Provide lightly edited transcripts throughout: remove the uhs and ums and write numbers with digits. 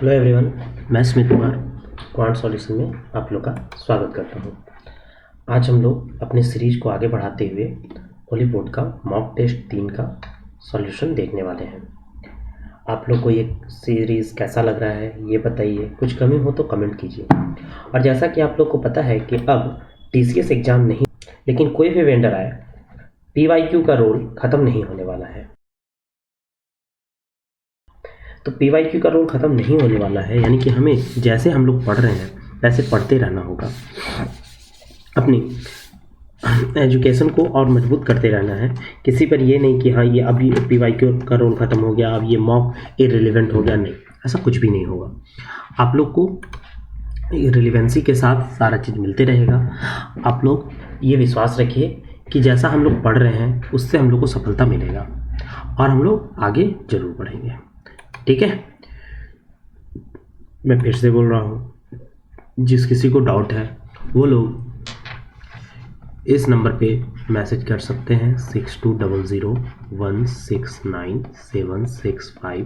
Hello everyone, मैं Smit Kumar quant solution में आप लोग का स्वागत करता हूं। आज हम लोग अपने सीरीज को आगे बढ़ाते हुए होली बोर्ड का मॉक टेस्ट 3 का सॉल्यूशन देखने वाले हैं। आप लोग को ये सीरीज़ कैसा लग रहा है ये बताइए, कुछ कमी हो तो कमेंट कीजिए। और जैसा कि आप लोग को पता है कि अब TCS एग्ज़ाम नहीं, लेकिन कोई भी वेंडर आए, PYQ का रोल ख़त्म नहीं होने वाला है। तो PYQ का रोल ख़त्म नहीं होने वाला है, यानी कि हमें जैसे हम लोग पढ़ रहे हैं वैसे पढ़ते रहना होगा। अपनी एजुकेशन को और मजबूत करते रहना है। किसी पर ये नहीं कि हाँ ये अभी PYQ का रोल ख़त्म हो गया, अब ये मॉक इररिलेवेंट हो गया, नहीं, ऐसा कुछ भी नहीं होगा। आप लोग को रिलेवेंसी के साथ सारा चीज़ मिलते रहेगा। आप लोग ये विश्वास रखिए कि जैसा हम लोग पढ़ रहे हैं उससे हम लोग को सफलता मिलेगा और हम लोग आगे ज़रूर बढ़ेंगे। ठीक है, मैं फिर से बोल रहा हूँ, जिस किसी को डाउट है वो लोग इस नंबर पे मैसेज कर सकते हैं 6200169765।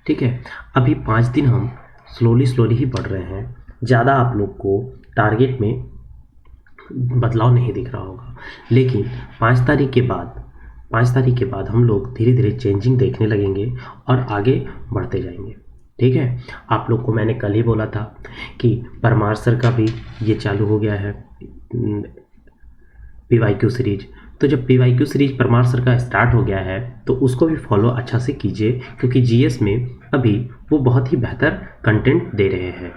ठीक है, अभी 5 दिन हम स्लोली ही बढ़ रहे हैं। ज़्यादा आप लोग को टारगेट में बदलाव नहीं दिख रहा होगा, लेकिन 5 तारीख के बाद हम लोग धीरे धीरे चेंजिंग देखने लगेंगे और आगे बढ़ते जाएंगे। ठीक है, आप लोग को मैंने कल ही बोला था कि परमार सर का भी ये चालू हो गया है PYQ सीरीज। तो जब PYQ सीरीज परमार सर का स्टार्ट हो गया है तो उसको भी फॉलो अच्छा से कीजिए, क्योंकि GS में अभी वो बहुत ही बेहतर कंटेंट दे रहे हैं।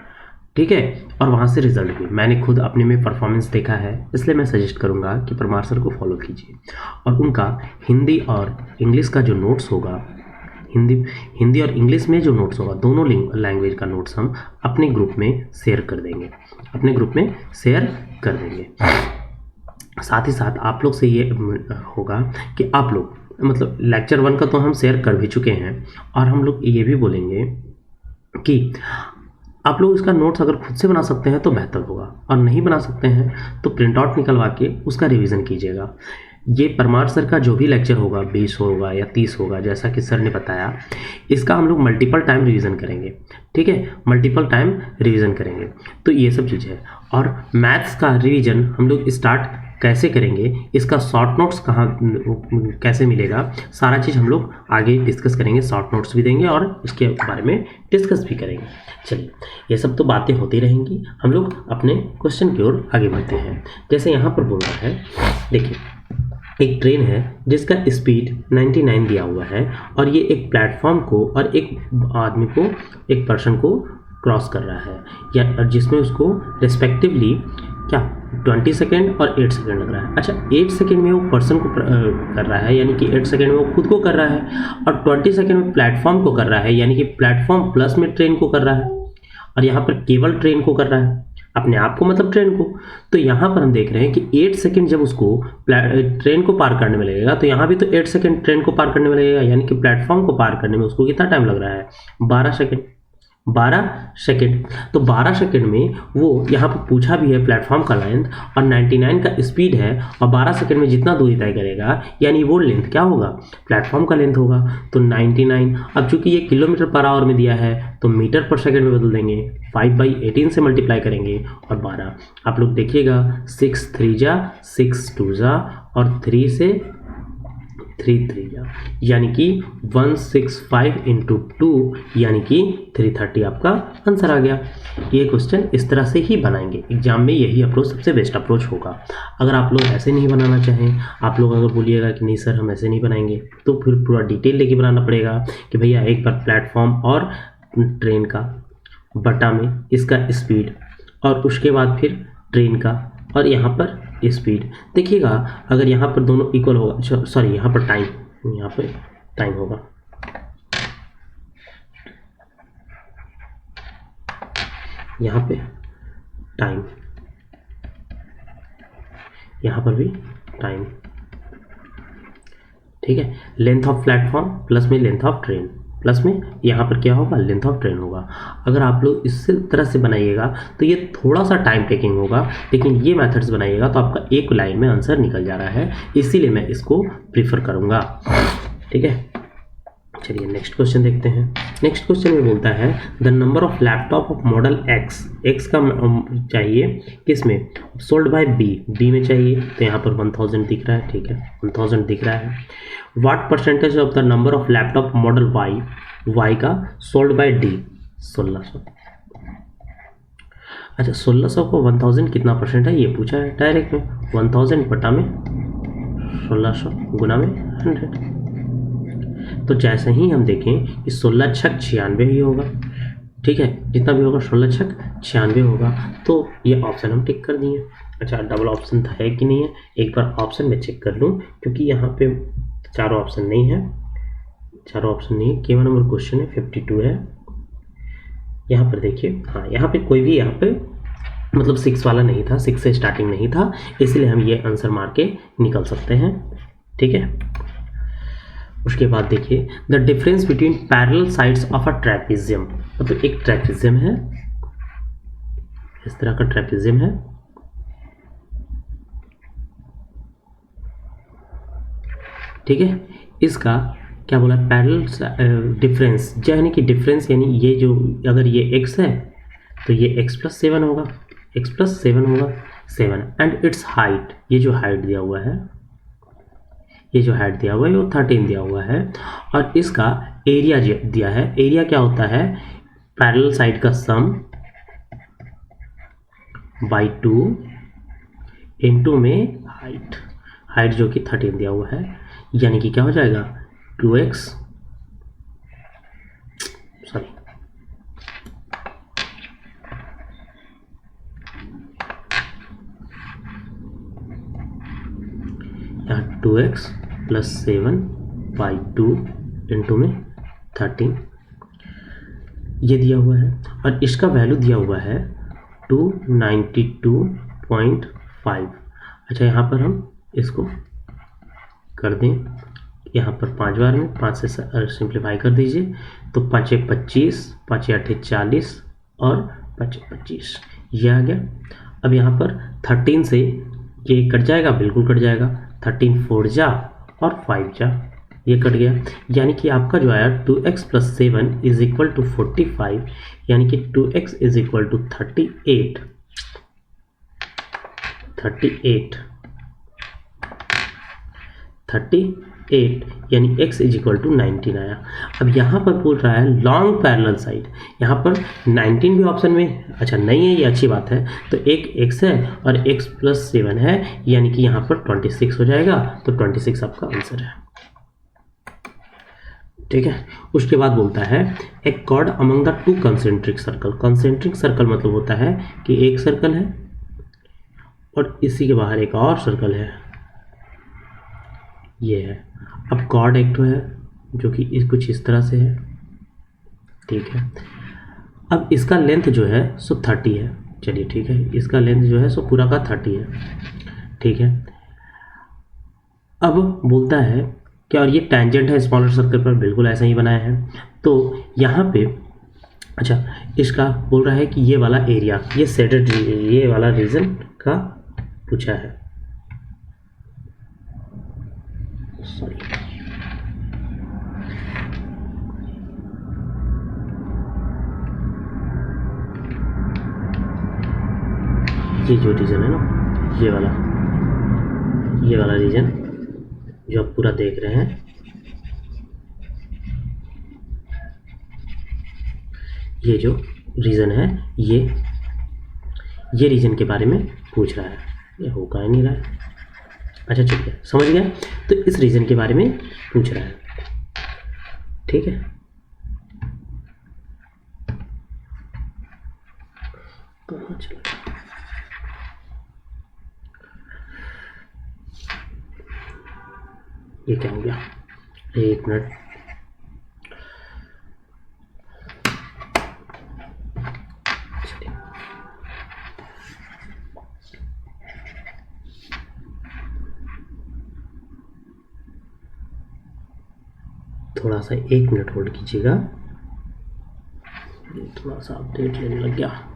ठीक है, और वहाँ से रिजल्ट भी मैंने खुद अपने में परफॉर्मेंस देखा है, इसलिए मैं सजेस्ट करूँगा कि परमार सर को फॉलो कीजिए। और उनका हिंदी और इंग्लिश का जो नोट्स होगा, हिंदी और इंग्लिश में जो नोट्स होगा, दोनों लैंग्वेज का नोट्स हम अपने ग्रुप में शेयर कर देंगे। साथ ही साथ आप लोग से ये होगा कि आप लोग मतलब लेक्चर 1 का तो हम शेयर कर भी चुके हैं, और हम लोग ये भी बोलेंगे कि आप लोग इसका नोट्स अगर खुद से बना सकते हैं तो बेहतर होगा, और नहीं बना सकते हैं तो प्रिंट आउट निकलवा के उसका रिवीजन कीजिएगा। ये परमार सर का जो भी लेक्चर होगा, 20 होगा या 30 होगा, जैसा कि सर ने बताया, इसका हम लोग मल्टीपल टाइम रिवीजन करेंगे। ठीक है, मल्टीपल टाइम रिवीजन करेंगे। तो ये सब चीज़ है। और मैथ्स का रिवीजन हम लोग स्टार्ट कैसे करेंगे, इसका शॉर्ट नोट्स कहाँ कैसे मिलेगा, सारा चीज़ हम लोग आगे डिस्कस करेंगे। शॉर्ट नोट्स भी देंगे और इसके बारे में डिस्कस भी करेंगे। चलिए, ये सब तो बातें होती रहेंगी, हम लोग अपने क्वेश्चन की ओर आगे बढ़ते हैं। जैसे यहाँ पर बोल रहा है, देखिए एक ट्रेन है जिसका स्पीड 99 दिया हुआ है, और ये एक प्लेटफॉर्म को और एक आदमी को, एक पर्सन को क्रॉस कर रहा है, या जिसमें उसको रिस्पेक्टिवली क्या 20 सेकेंड और 8 सेकेंड लग रहा है। अच्छा, 8 सेकेंड में वो पर्सन को कर रहा है, यानी कि 8 सेकेंड में वो खुद को कर रहा है, और 20 सेकेंड में प्लेटफॉर्म को कर रहा है, यानी कि प्लेटफॉर्म प्लस में ट्रेन को कर रहा है, और यहाँ पर केवल ट्रेन को कर रहा है, अपने आप को मतलब ट्रेन को। तो यहाँ पर हम देख रहे हैं कि 8 सेकेंड जब उसको ट्रेन को पार करने में लगेगा, तो यहाँ भी तो 8 सेकेंड ट्रेन को पार करने में लगेगा, यानी कि प्लेटफॉर्म को पार करने में उसको कितना टाइम लग रहा है, 12 सेकेंड। 12 सेकेंड। तो 12 सेकेंड में वो यहाँ पर पूछा भी है प्लेटफॉर्म का लेंथ, और 99 का स्पीड है, और 12 सेकेंड में जितना दूरी तय करेगा, यानी वो लेंथ क्या होगा, प्लेटफॉर्म का लेंथ होगा। तो 99, अब चूंकि ये किलोमीटर पर आवर में दिया है तो मीटर पर सेकेंड में बदल देंगे, 5/18 से मल्टीप्लाई करेंगे, और 12। आप लोग देखिएगा, 6 3 जा 6 2 जा, और 3 से 3 3 जा, यानी कि 165 × 2, यानी कि 330 आपका आंसर आ गया। ये क्वेश्चन इस तरह से ही बनाएंगे एग्जाम में, यही अप्रोच सबसे बेस्ट अप्रोच होगा। अगर आप लोग ऐसे नहीं बनाना चाहें, आप लोग अगर बोलिएगा कि नहीं सर हम ऐसे नहीं बनाएंगे, तो फिर पूरा डिटेल लेके बनाना पड़ेगा कि भैया एक बार प्लेटफॉर्म और ट्रेन का बटा में इसका स्पीड, और उसके बाद फिर ट्रेन का, और यहाँ पर स्पीड। देखिएगा, अगर यहाँ पर दोनों इक्वल होगा, सॉरी यहाँ पर टाइम होगा, यहाँ पे टाइम, यहाँ पर भी टाइम। ठीक है, लेंथ ऑफ प्लेटफॉर्म प्लस में लेंथ ऑफ ट्रेन, प्लस में यहाँ पर क्या होगा, लेंथ ऑफ ट्रेन होगा। अगर आप लोग इस तरह से बनाइएगा तो ये थोड़ा सा टाइम टेकिंग होगा, लेकिन ये मेथड्स बनाइएगा तो आपका एक लाइन में आंसर निकल जा रहा है, इसीलिए मैं इसको प्रीफर करूँगा। ठीक है, चलिए नेक्स्ट क्वेश्चन देखते हैं। नेक्स्ट क्वेश्चन में बोलता है the number of laptop off model x, x का चाहिए किस में, सोल्ड बाय बी, बी में चाहिए, तो यहाँ पर 1000 दिख रहा है, ठीक है 1000 दिख रहा है। What percentage of the number of laptop model Y, Y का सोल्ड बाय डी 1600। अच्छा 1600 को 1000 कितना परसेंट है ये पूछा है डायरेक्ट में, 1000 बटा में 1600 गुना में 100। तो जैसे ही हम देखें कि 16 छक 96 ही होगा, ठीक है, जितना भी होगा 16 छक 96 होगा, तो ये ऑप्शन हम टिक कर दिए। अच्छा डबल ऑप्शन था है कि नहीं है, एक बार ऑप्शन में चेक कर लूँ, क्योंकि यहाँ पे चारों ऑप्शन नहीं है, चारों ऑप्शन नहीं है, केवल नंबर क्वेश्चन है 52 है। यहाँ पर देखिए, हाँ यहाँ पे कोई भी यहाँ पे मतलब 6 वाला नहीं था, 6 से स्टार्टिंग नहीं था, इसलिए हम ये आंसर मार के निकल सकते हैं, ठीक है। उसके बाद देखिए the difference between parallel sides of a trapezium, मतलब एक ट्रेपेजियम है, इस तरह का ट्रेपेजियम है, ठीक है, इसका क्या बोला पैरेलल डिफरेंस, यानी कि डिफरेंस यानी ये जो अगर ये x है तो ये x प्लस 7 होगा, x प्लस 7 होगा 7, एंड इट्स हाइट, ये जो हाइट दिया हुआ है, ये जो हाइट दिया हुआ है वो 13 दिया हुआ है, और इसका एरिया दिया है, एरिया क्या होता है पैरेलल साइड का सम बाई 2 इनटू में हाइट, हाइट जो कि 13 दिया हुआ है, यानी कि क्या हो जाएगा 2x, सॉरी यहाँ 2x प्लस 7 बाई 2 इंटू में 13 ये दिया हुआ है, और इसका वैल्यू दिया हुआ है 292.5। अच्छा यहाँ पर हम इसको कर दें, यहाँ पर 5 बार में 5 से सिंप्लीफाई कर दीजिए, तो 5 25, 5 8 40 और 5 25 ये आ गया। अब यहाँ पर 13 से ये कट जाएगा, बिल्कुल कट जाएगा, 13 4 जा और 5 जा, ये कट गया, यानी कि आपका जो आया 2x plus 7 is equal to 45, यानी कि 2x इज इक्वल टू 38 यानी x इज इक्वल टू 19 आया। अब यहाँ पर बोल रहा है लॉन्ग पैरेलल साइड, यहाँ पर 19 भी ऑप्शन में अच्छा नहीं है, ये अच्छी बात है, तो एक x है और x प्लस 7 है, यानी कि यहाँ पर 26 हो जाएगा, तो 26 आपका आंसर है, ठीक है। उसके बाद बोलता है एक chord among the two concentric circle, concentric circle मतलब होता है कि एक सर्कल है और इसी के बाहर एक और सर्कल है, ये है। अब कॉर्ड एक तो है जो कि कुछ इस तरह से है, ठीक है। अब इसका लेंथ जो है सो 30 है, चलिए ठीक है, इसका लेंथ जो है सो पूरा का 30 है, ठीक है। अब बोलता है कि और ये टेंजेंट है स्मॉलर सर्कल पर, बिल्कुल ऐसा ही बनाया है, तो यहाँ पे अच्छा इसका बोल रहा है कि ये वाला एरिया, ये सेडेड, ये वाला रीजन का पूछा है, सॉरी ये जो रीजन है ना, ये वाला रीजन जो आप पूरा देख रहे हैं, ये जो रीजन है ये रीजन के बारे में पूछ रहा है, ये होगा ही नहीं रहा है, अच्छा ठीक है समझ गया, तो इस रीजन के बारे में पूछ रहा है, ठीक है। कहाँ चला, ये क्या हो गया, एक मिनट, थोड़ा सा 1 मिनट होल्ड कीजिएगा, थोड़ा सा अपडेट लेने लग गया।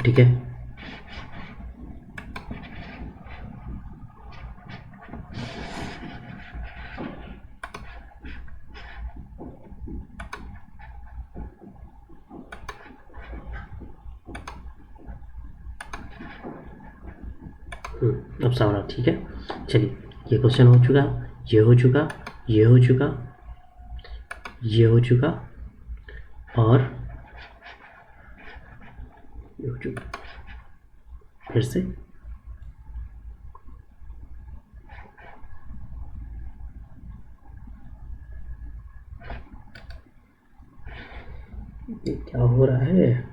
ठीक है। अब सवाल ठीक है। चलिए, ये क्वेश्चन हो चुका, ये हो चुका, ये हो चुका, ये हो चुका और ये हो चुका। फिर से ये क्या हो रहा है?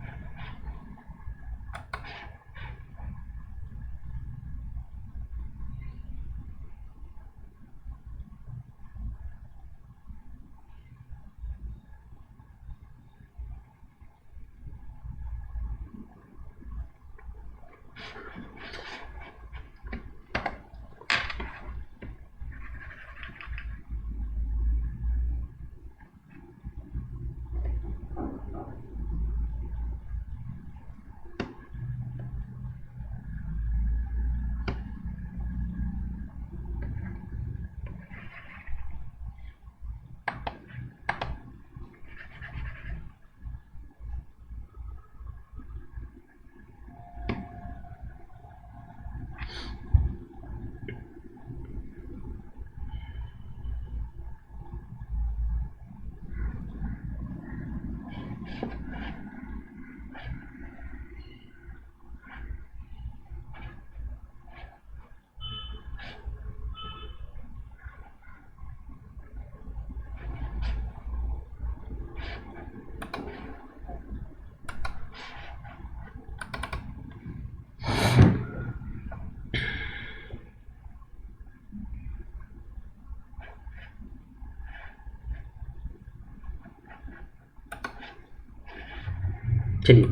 चलिए,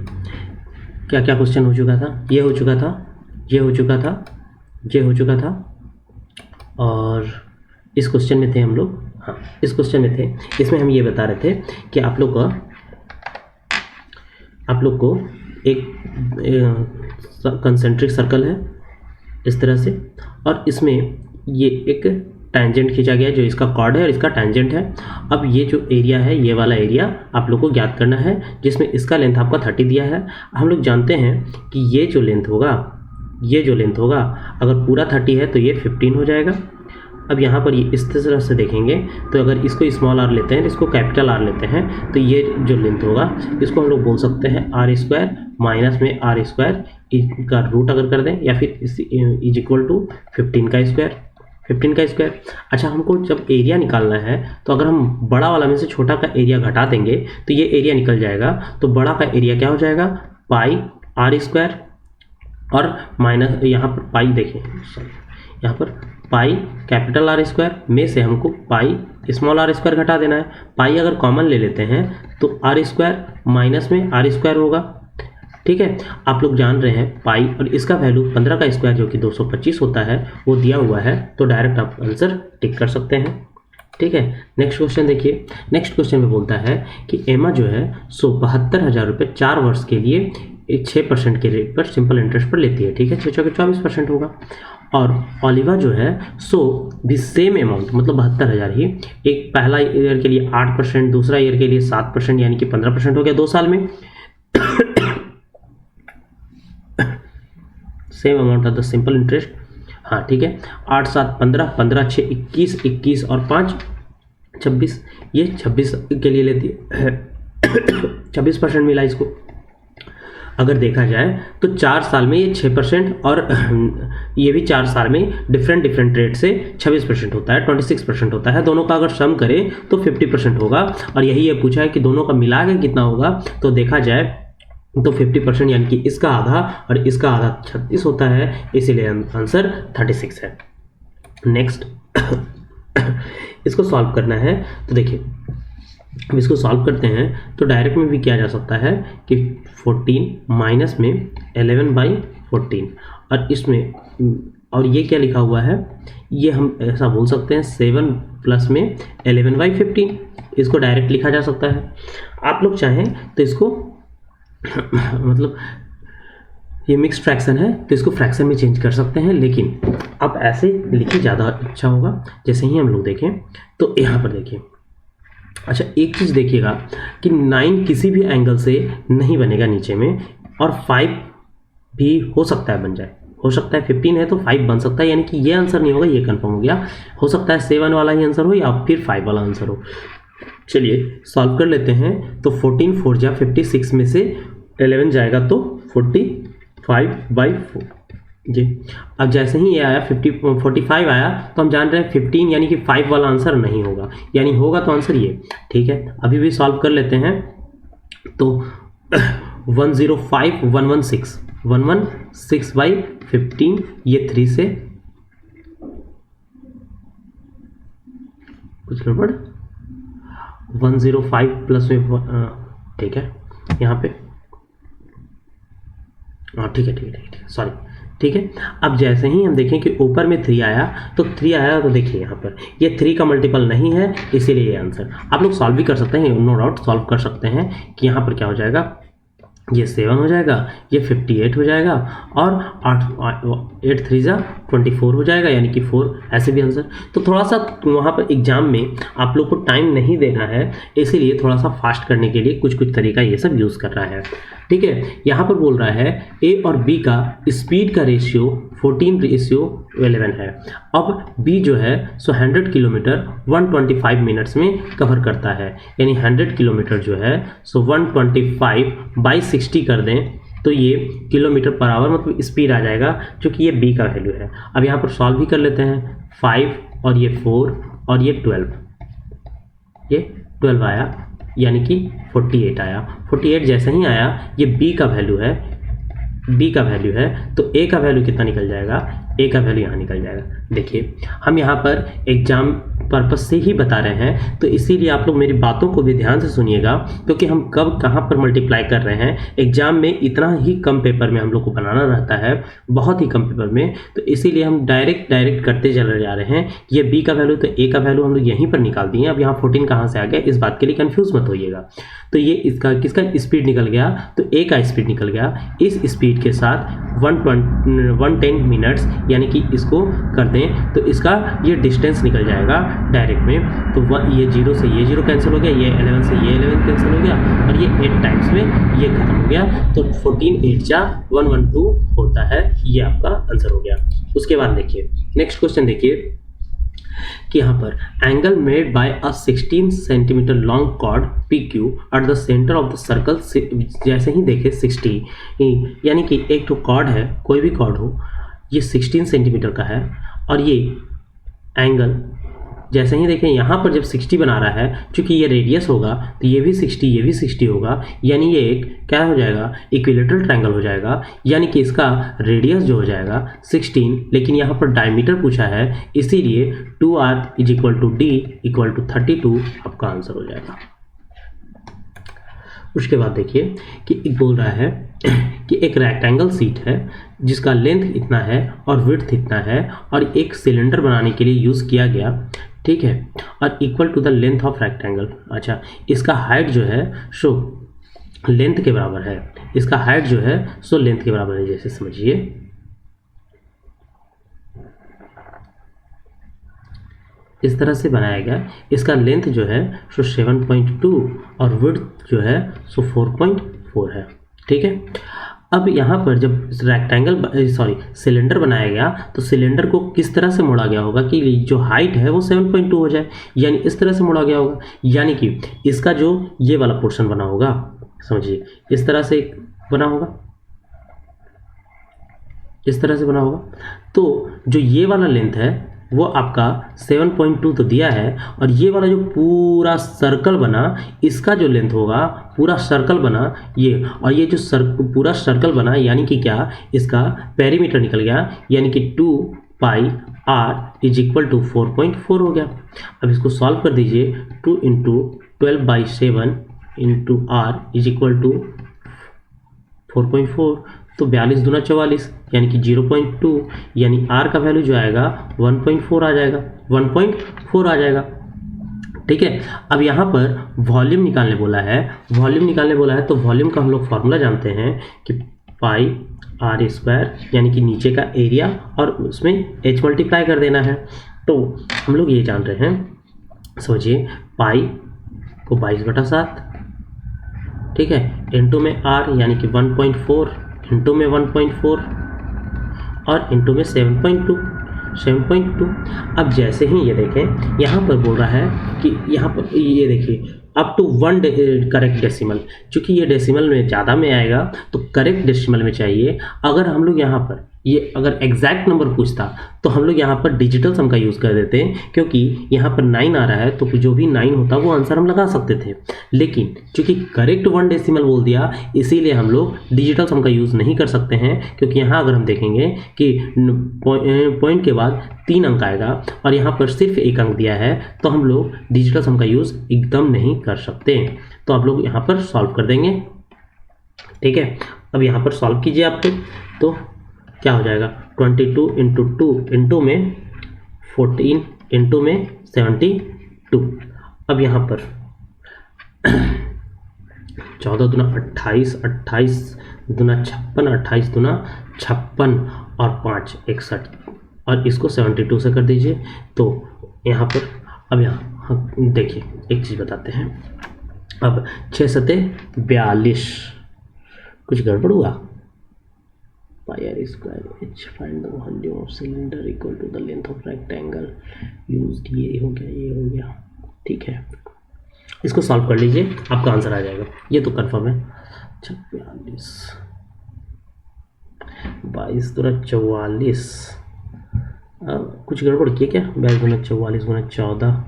क्या क्या क्वेश्चन हो चुका था? ये हो चुका था, ये हो चुका था, ये हो चुका था और इस क्वेश्चन में थे हम लोग। हाँ, इस क्वेश्चन में थे। इसमें हम ये बता रहे थे कि आप लोग को एक कंसेंट्रिक सर्कल है इस तरह से, और इसमें ये एक टेंजेंट खींचा गया है जो इसका कॉर्ड है और इसका टेंजेंट है। अब ये जो एरिया है, ये वाला एरिया आप लोग को ज्ञात करना है, जिसमें इसका लेंथ आपका 30 दिया है। हम लोग जानते हैं कि ये जो लेंथ होगा, अगर पूरा 30 है तो ये 15 हो जाएगा। अब यहाँ पर ये इस तरह से देखेंगे तो अगर इसको स्मॉल आर लेते हैं, इसको कैपिटल आर लेते हैं, तो ये जो लेंथ होगा इसको हम लोग बोल सकते हैं r² माइनस में r² का रूट अगर कर दें, या फिर इज इक्वल टू 15 का स्क्वायर। अच्छा, हमको जब एरिया निकालना है तो अगर हम बड़ा वाला में से छोटा का एरिया घटा देंगे तो ये एरिया निकल जाएगा। तो बड़ा का एरिया क्या हो जाएगा? पाई r² और माइनस यहाँ पर पाई, देखिए यहाँ पर पाई कैपिटल R² में से हमको पाई स्मॉल r² घटा देना है। पाई अगर कॉमन ले लेते हैं तो r² माइनस में r² होगा। ठीक है, आप लोग जान रहे हैं पाई और इसका वैल्यू 15 का स्क्वायर जो कि 225 होता है वो दिया हुआ है, तो डायरेक्ट आप आंसर टिक कर सकते हैं। ठीक है, नेक्स्ट क्वेश्चन देखिए। नेक्स्ट क्वेश्चन में बोलता है कि एमा जो है 72,000 रुपये 4 वर्ष के लिए 6% के रेट पर सिंपल इंटरेस्ट पर लेती है। ठीक है, 6 चौके 24% होगा। और ओलिवा जो है भी सेम अमाउंट, मतलब 72,000 ही, एक पहला ईयर के लिए 8%, दूसरा ईयर के लिए 7%, यानी कि 15% हो गया 2 साल में। Same amount of the simple interest. हाँ ठीक है, 8 7 15, 15 6 21, 21 और 5 26, ये 26 के लिए लेती है। 26% मिला इसको। अगर देखा जाए तो 4 साल में ये 6% और ये भी 4 साल में डिफरेंट रेट से 26% होता है, 26% होता है। दोनों का अगर सम करें तो 50% होगा। और यही ये पूछा है कि दोनों का मिला के कितना होगा, तो देखा जाए तो 50%, यानी कि इसका आधा और इसका आधा 36 होता है, इसीलिए आंसर 36 है। नेक्स्ट इसको सॉल्व करना है, तो देखिए हम इसको सॉल्व करते हैं तो डायरेक्ट में भी किया जा सकता है कि 14 माइनस में 11/14, और इसमें और ये क्या लिखा हुआ है, ये हम ऐसा बोल सकते हैं 7 प्लस में 11/15, इसको डायरेक्ट लिखा जा सकता है। आप लोग चाहें तो इसको मतलब ये मिक्स फ्रैक्शन है तो इसको फ्रैक्शन में चेंज कर सकते हैं, लेकिन अब ऐसे लिखिए ज़्यादा अच्छा होगा। जैसे ही हम लोग देखें तो यहाँ पर देखिए, अच्छा एक चीज़ देखिएगा कि 9 किसी भी एंगल से नहीं बनेगा नीचे में, और 5 भी हो सकता है बन जाए, हो सकता है 15 है तो 5 बन सकता है, यानी कि ये आंसर नहीं होगा, ये कंफर्म हो गया। हो सकता है 7 वाला ही आंसर हो या फिर 5 वाला आंसर हो। चलिए सॉल्व कर लेते हैं। तो 14 4 जा 56 में से 11 जाएगा तो 45/4 जी। अब जैसे ही ये आया 45 आया तो हम जान रहे हैं 15 यानी कि 5 वाला आंसर नहीं होगा, यानी होगा तो आंसर ये। ठीक है, अभी भी सॉल्व कर लेते हैं। तो 105 116/15 ये 3 से कुछ गड़बड़ 105 प्लस में ठीक है यहाँ पे, ठीक है सॉरी, ठीक है। अब जैसे ही हम देखें कि ऊपर में 3 आया तो 3 आया, तो देखिए यहाँ पर ये 3 का मल्टीपल नहीं है, इसीलिए ये आंसर। आप लोग सॉल्व भी कर सकते हैं, नो डाउट सॉल्व कर सकते हैं कि यहाँ पर क्या हो जाएगा, ये 7 हो जाएगा, ये 58 हो जाएगा, और 8 3 जा 24 हो जाएगा, यानी कि 4 ऐसे भी आंसर। तो थोड़ा सा वहाँ पर एग्जाम में आप लोग को टाइम नहीं देना है, इसीलिए थोड़ा सा फास्ट करने के लिए कुछ तरीका ये सब यूज़ कर रहा है। ठीक है, यहाँ पर बोल रहा है ए और बी का स्पीड का रेशियो 14:11 है। अब बी जो है सो 100 किलोमीटर 125 मिनट्स में कवर करता है, यानी 100 किलोमीटर जो है सो 125/60 कर दें तो ये किलोमीटर पर आवर मतलब स्पीड आ जाएगा, जो कि ये बी का वैल्यू है। अब यहाँ पर सॉल्व भी कर लेते हैं। 5 और ये 4 और ये 12, ये 12 आया, यानी कि 48 आया। 48 जैसे ही आया, ये बी का वैल्यू है, बी का वैल्यू है, तो ए का वैल्यू कितना निकल जाएगा, ए का वैल्यू यहाँ निकल जाएगा। देखिए हम यहाँ पर एग्जाम पर्पस से ही बता रहे हैं, तो इसीलिए आप लोग मेरी बातों को भी ध्यान से सुनिएगा, क्योंकि हम कब कहाँ पर मल्टीप्लाई कर रहे हैं। एग्जाम में इतना ही कम पेपर में हम लोग को बनाना रहता है, बहुत ही कम पेपर में, तो इसीलिए हम डायरेक्ट करते चले जा रहे हैं। ये बी का वैल्यू तो ए का वैल्यू हम लोग यहीं पर निकाल दिए। अब यहाँ 14 कहाँ से आ गया, इस बात के लिए कन्फ्यूज मत होइएगा। तो ये इसका किसका स्पीड निकल गया, तो ए का स्पीड निकल गया। इस स्पीड के साथ 110 मिनट्स, यानी कि इसको कर दें तो इसका ये डिस्टेंस निकल जाएगा डायरेक्ट में। तो ये 0 से ये 0 कैंसिल हो गया, ये 11 से ये 11 कैंसिल हो गया, और ये 8 टाइम्स में ये खत्म हो गया। तो 14 8 जा 112 होता है, ये आपका आंसर हो गया। उसके बाद देखिए नेक्स्ट क्वेश्चन देखिए कि यहाँ पर angle made by a 16 centimetre long chord PQ at the centre of the circle. जैसे ही देखे 60, यानी कि एक तो कॉर्ड है, कोई भी कॉर्ड हो, ये 16 सेंटीमीटर का है, और ये एंगल जैसे ही देखें यहाँ पर जब 60 बना रहा है, चूंकि ये रेडियस होगा तो ये भी 60 ये भी 60 होगा, यानी ये एक क्या हो जाएगा, इक्विलेटरल ट्रायंगल हो जाएगा। यानी कि इसका रेडियस जो हो जाएगा 16, लेकिन यहाँ पर डायमीटर पूछा है, इसीलिए 2r = d = 32 आपका आंसर हो जाएगा। उसके बाद देखिए कि एक बोल रहा है कि एक रेक्टेंगल सीट है जिसका लेंथ इतना है और विड्थ इतना है, और एक सिलेंडर बनाने के लिए यूज़ किया गया, ठीक है, और equal to the length of rectangle. अच्छा, इसका हाइट जो है सो लेंथ के बराबर है, इसका हाइट जो है सो लेंथ के बराबर है। जैसे समझिए इस तरह से बनाया गया, इसका लेंथ जो है सो 7.2 और विड्थ जो है सो 4.4 है। ठीक है, अब यहाँ पर जब सिलेंडर बनाया गया तो सिलेंडर को किस तरह से मोड़ा गया होगा कि जो हाइट है वो 7.2 हो जाए, यानी इस तरह से मोड़ा गया होगा, यानी कि इसका जो ये वाला पोर्शन बना होगा, समझिए इस तरह से बना होगा, इस तरह से बना होगा। तो जो ये वाला लेंथ है वो आपका 7.2 तो दिया है, और ये वाला जो पूरा सर्कल बना, इसका जो लेंथ होगा पूरा सर्कल बना ये, और ये जो पूरा सर्कल बना, यानी कि क्या, इसका पेरीमीटर निकल गया, यानी कि 2πr = 4.4 हो गया। अब इसको सॉल्व कर दीजिए, 2 × 12/7 × r = 4.4, तो 42 दूना 44, यानी कि 0.2, यानी r का वैल्यू जो आएगा 1.4 आ जाएगा, 1.4 आ जाएगा। ठीक है, अब यहाँ पर वॉल्यूम निकालने बोला है, तो वॉल्यूम का हम लोग फॉर्मूला जानते हैं कि पाई आर स्क्वायर यानी कि नीचे का एरिया और उसमें h मल्टीप्लाई कर देना है। तो हम लोग ये जान रहे हैं, समझिए पाई को 22/7, ठीक है, इंटू में आर यानी कि 1.4, इंटू में 1.4 और इंटू में 7.2। अब जैसे ही ये देखें यहाँ पर बोल रहा है कि यहाँ पर ये देखिए अप टू 1 करेक्ट डेसिमल, चूँकि ये डेसिमल में ज़्यादा में आएगा तो करेक्ट डेसिमल में चाहिए। अगर हम लोग यहाँ पर ये अगर एग्जैक्ट नंबर पूछता तो हम लोग यहाँ पर डिजिटल सम का यूज़ कर देते हैं, क्योंकि यहाँ पर 9 आ रहा है तो जो भी 9 होता वो आंसर हम लगा सकते थे। लेकिन चूँकि करेक्ट 1 डेसिमल बोल दिया, इसीलिए हम लोग डिजिटल सम का यूज़ नहीं कर सकते हैं, क्योंकि यहाँ अगर हम देखेंगे कि पॉइंट के बाद 3 अंक आएगा और यहाँ पर सिर्फ 1 अंक दिया है, तो हम लोग डिजिटल सम का यूज़ एकदम नहीं कर सकते। तो आप लोग यहाँ पर सॉल्व कर देंगे, ठीक है। अब यहाँ पर सॉल्व कीजिए आप लोग, तो क्या हो जाएगा 22 इंटू 2 इंटू में 14 इंटू में 72। अब यहाँ पर 14 दूना 28, 28 दूना 56, 28 दूना 56 और 5 61 और इसको 72 से कर दीजिए। तो यहाँ पर अब यहाँ देखिए एक चीज़ बताते हैं। अब 6 सते 42, कुछ गड़बड़ हुआ। Pi r square h, find the volume of cylinder equal to the length of rectangle used. ये हो गया, ठीक है। इसको सॉल्व कर लीजिए, आपका आंसर आ जाएगा, ये तो कंफर्म है। 42 22 दूना 44, कुछ गड़बड़ किए क्या? 22 दूना 44 गुना 14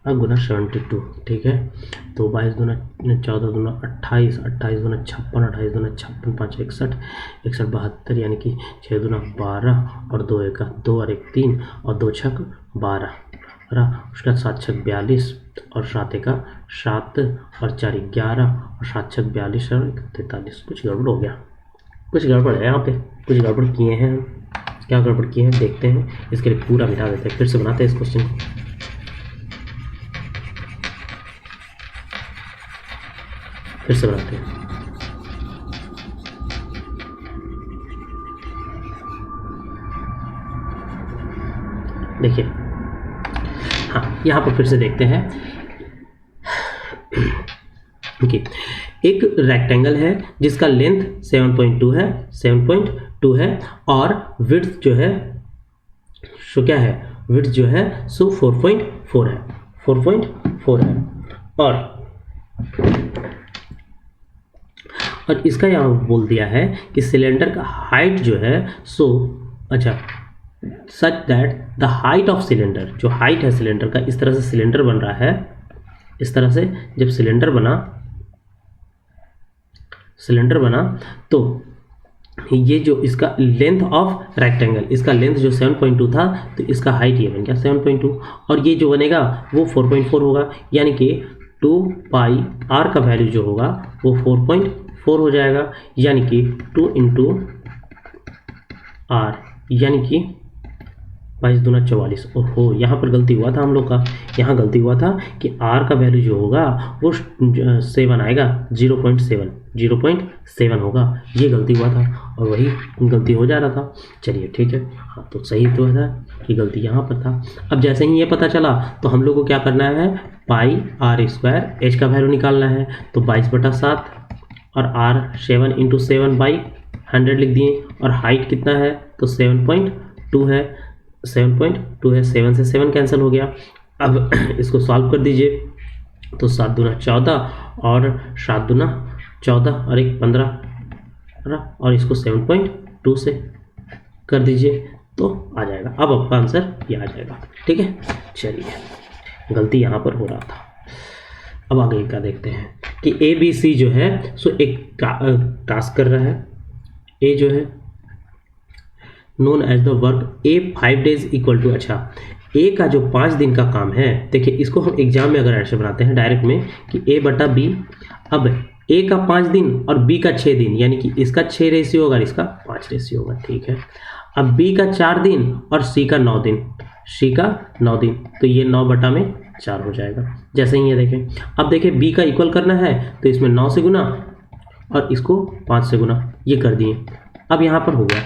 गुना 72, ठीक है। तो 22 दूना 14 दूना 28, 28 दूना 56, 28 दूना 56, 5 61, 61 72 यानी कि 6 दूना 12 और 2 1 2 और 1 3 और 2 6 12, उसके बाद 7 6 42 और 7 1 7 और 4 11 और 7 6 42 और 43। कुछ गड़बड़ हो गया, कुछ गड़बड़ है यहाँ पे, कुछ गड़बड़ किए हैं हम। क्या गड़बड़ किए हैं देखते हैं, इसके लिए पूरा मिटा देते हैं, फिर से बनाते हैं इस क्वेश्चन को। फिर से बनाते हैं। देखिए हाँ, यहाँ पर फिर से देखते हैं कि एक रेक्टेंगल है जिसका लेंथ 7.2 है और विड्थ जो है सो क्या है, विड्थ जो है सो 4.4 है, 4.4 है। और इसका यहाँ बोल दिया है कि सिलेंडर का हाइट जो है सो अच्छा such that the height of cylinder, जो हाइट है सिलेंडर का, इस तरह से सिलेंडर बन रहा है, इस तरह से जब सिलेंडर बना तो ये जो इसका लेंथ ऑफ रेक्टेंगल, इसका लेंथ जो 7.2 था तो इसका हाइट ये बन गया 7.2 और ये जो बनेगा वो 4.4 होगा, यानी कि 2 पाई आर का वैल्यू जो होगा वो 4.4 हो जाएगा, यानी कि 2 इंटू आर यानी कि 22 दूना 44। ओहो, यहाँ पर गलती हुआ था हम लोग का, यहाँ गलती हुआ था कि आर का वैल्यू जो होगा वो 7 आएगा, 0.7 होगा, ये गलती हुआ था और वही गलती हो जा रहा था। चलिए ठीक है, हाँ तो सही तो है कि गलती यहाँ पर था। अब जैसे ही ये पता चला तो हम लोग को क्या करना है, पाई आर स्क्वायर एच का वैल्यू निकालना है। तो 22/7 और आर 7 इंटू 7/100 लिख दिए और हाइट कितना है तो 7.2 है, 7.2 है, 7 से 7 कैंसिल हो गया। अब इसको सॉल्व कर दीजिए तो 7 दूना 14 और 7 दूना 14 और 1 15 और इसको 7.2 से कर दीजिए तो आ जाएगा। अब आपका आंसर ये आ जाएगा, ठीक है। चलिए, गलती यहाँ पर हो रहा था। अब आगे क्या देखते हैं कि ए बी सी जो है सो एक टास्क कर रहा है। ए जो है known as the work A 5 days equal to, अच्छा ए का जो 5 दिन का काम है, देखिए इसको हम एग्जाम में अगर ऐसे बनाते हैं डायरेक्ट में कि ए बटा बी, अब ए का 5 दिन और बी का 6 दिन, यानी कि इसका 6 रेशियो होगा और इसका 5 रेशियो होगा, ठीक है। अब बी का 4 दिन और सी का 9 दिन, तो ये 9/4 हो जाएगा। जैसे ही ये देखें, अब देखें बी का इक्वल करना है तो इसमें 9 से गुना और इसको 5 से गुना, ये कर दिए अब यहाँ पर हो गया।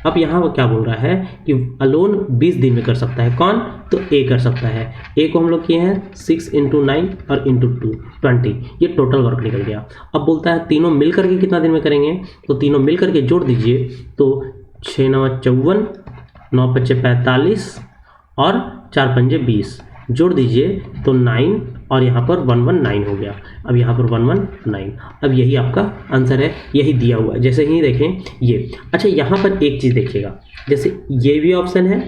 अब यहाँ वो क्या बोल रहा है कि अलोन 20 दिन में कर सकता है। कौन? तो ए कर सकता है। ए को हम लोग किए हैं 6 × 9 और × 2 20, ये टोटल वर्क निकल गया। अब बोलता है तीनों मिल करके कितना दिन में करेंगे, तो तीनों मिल करके जोड़ दीजिए, तो 6 × 9 = 54, 9 × 5 = 45 और 4 × 5 = 20, जोड़ दीजिए तो 9 और यहाँ पर 119 हो गया। अब यहाँ पर 119, अब यही आपका आंसर है, यही दिया हुआ है। जैसे ही देखें ये, अच्छा यहाँ पर एक चीज़ देखिएगा, जैसे ये भी ऑप्शन है